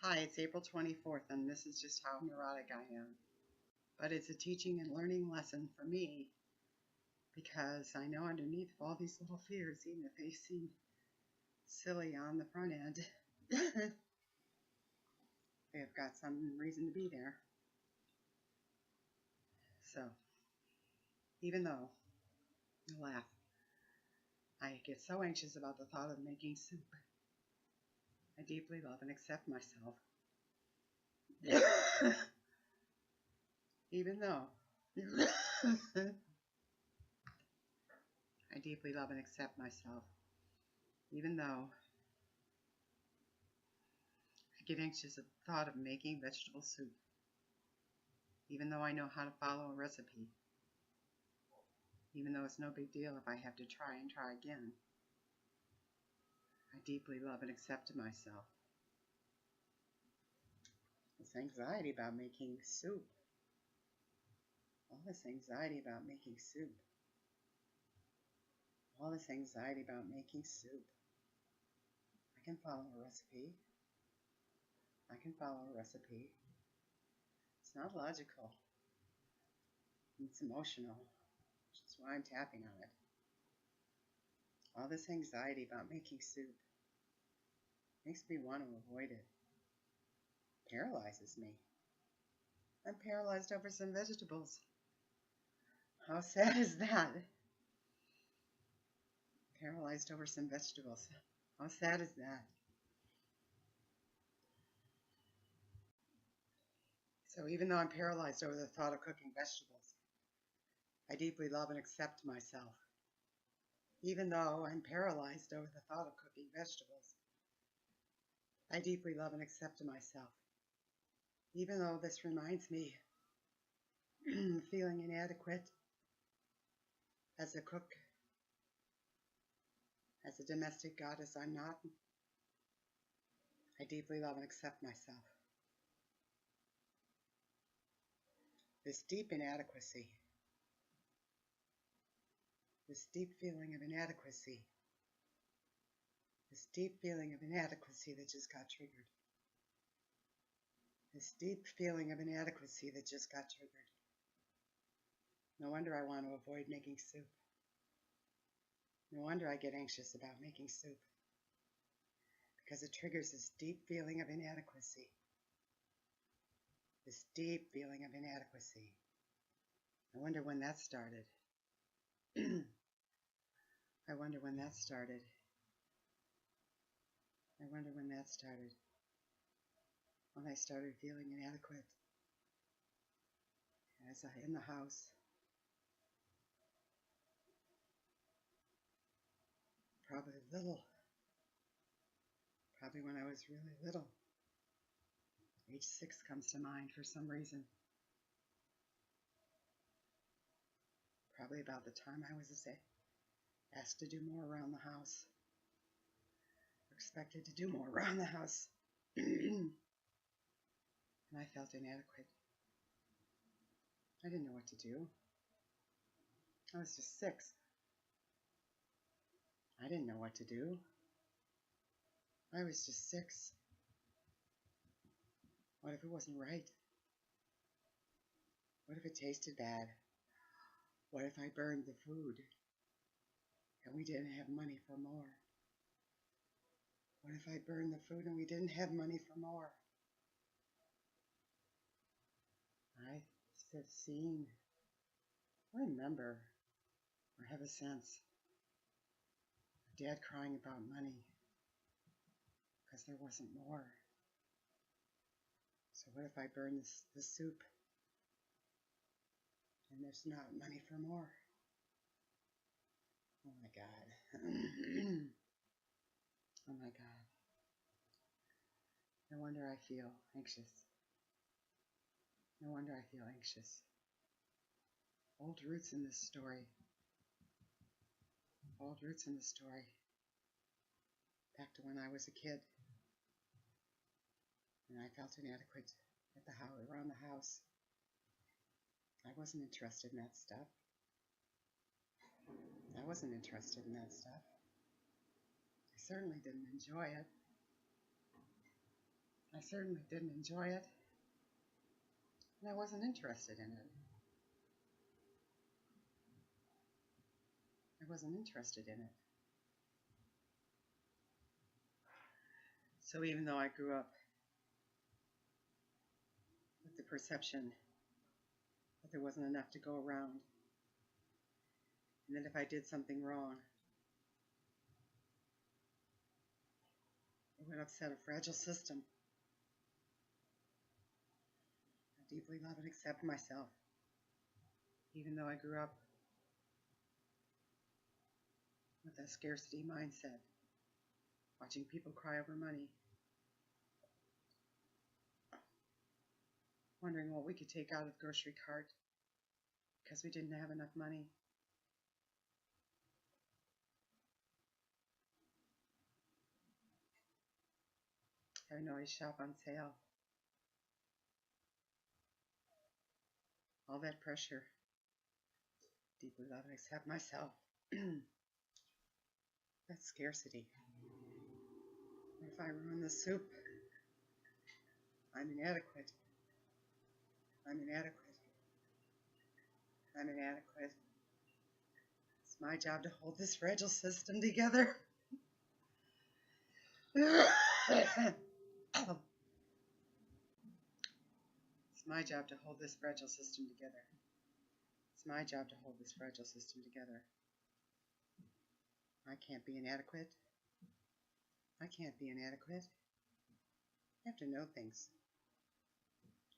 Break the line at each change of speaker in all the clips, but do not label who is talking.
Hi, it's April 24th, and this is just how neurotic I am. But it's a teaching and learning lesson for me because I know underneath all these little fears, even if they seem silly on the front end, they've got some reason to be there. So, even though, you laugh, I get so anxious about the thought of making soup, I deeply love and accept myself. Even though I deeply love and accept myself, even though I get anxious at the thought of making vegetable soup, even though I know how to follow a recipe, even though it's no big deal if I have to try and try again. I deeply love and accept myself. This anxiety about making soup, all this anxiety about making soup, all this anxiety about making soup. I can follow a recipe. I can follow a recipe. It's not logical. It's emotional, which is why I'm tapping on it. All this anxiety about making soup makes me want to avoid it. Paralyzes me. I'm paralyzed over some vegetables. How sad is that? Paralyzed over some vegetables. How sad is that? So even though I'm paralyzed over the thought of cooking vegetables, I deeply love and accept myself. Even though I'm paralyzed over the thought of cooking vegetables, I deeply love and accept myself. Even though this reminds me of feeling inadequate as a cook, as a domestic goddess I'm not, I deeply love and accept myself. This deep inadequacy, this deep feeling of inadequacy, this deep feeling of inadequacy that just got triggered. This deep feeling of inadequacy that just got triggered. No wonder I want to avoid making soup. No wonder I get anxious about making soup. Because it triggers this deep feeling of inadequacy. This deep feeling of inadequacy. I wonder when that started. I wonder when that started. I wonder when that started. When I started feeling inadequate. As in the house. Probably little. Probably when I was really little. Age 6 comes to mind for some reason. Probably about the time I was asked to do more around the house. Expected to do more around the house. And I felt inadequate. I didn't know what to do. I was just 6. I didn't know what to do. I was just 6. What if it wasn't right? What if it tasted bad? What if I burned the food and we didn't have money for more? What if I burned the food and we didn't have money for more? I have seen, remember, or have a sense of Dad crying about money because there wasn't more. So what if I burn the soup and there's not money for more? Oh my God. Oh my God. No wonder I feel anxious. No wonder I feel anxious. Old roots in this story. Old roots in the story. Back to when I was a kid. And I felt inadequate at the house, around the house. I wasn't interested in that stuff. I wasn't interested in that stuff. I certainly didn't enjoy it. I certainly didn't enjoy it, and I wasn't interested in it. I wasn't interested in it. So even though I grew up with the perception that there wasn't enough to go around, and that if I did something wrong, it would upset a fragile system, I deeply love and accept myself, even though I grew up with a scarcity mindset, watching people cry over money, wondering what we could take out of the grocery cart because we didn't have enough money. Having to always shop on sale. All that pressure. Deeply love and accept myself. That's scarcity. What if I ruin the soup? I'm inadequate. I'm inadequate. I'm inadequate. It's my job to hold this fragile system together. It's my job to hold this fragile system together. It's my job to hold this fragile system together. I can't be inadequate. I can't be inadequate. You have to know things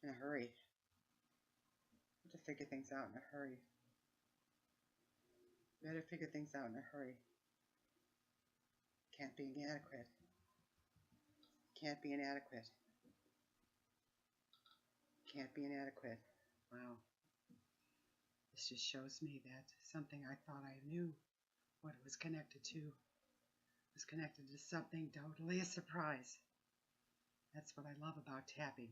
in a hurry. You have to figure things out in a hurry. You better figure things out in a hurry. Can't be inadequate. Can't be inadequate. Can't be inadequate. Wow. This just shows me that something I thought I knew what it was connected to was connected to something totally a surprise. That's what I love about tapping.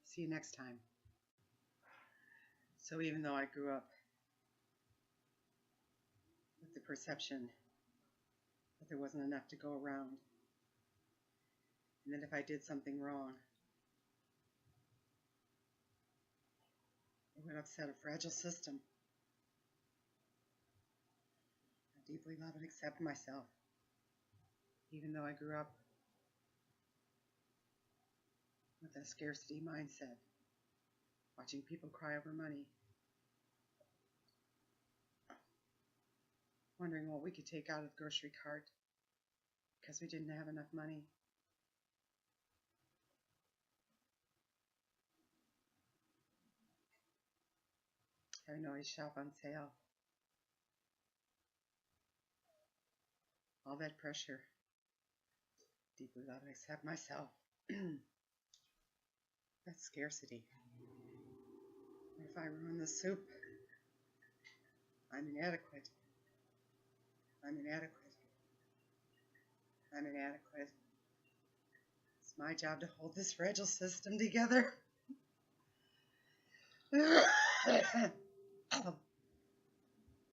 See you next time. So even though I grew up with the perception that there wasn't enough to go around, and that if I did something wrong, it would upset a fragile system, I deeply love and accept myself, even though I grew up with a scarcity mindset, watching people cry over money, wondering what we could take out of the grocery cart because we didn't have enough money. Having to always shop on sale. All that pressure. Deeply love and accept myself. That's scarcity. What if I ruin the soup? I'm inadequate. I'm inadequate. I'm inadequate. It's my job to hold this fragile system together.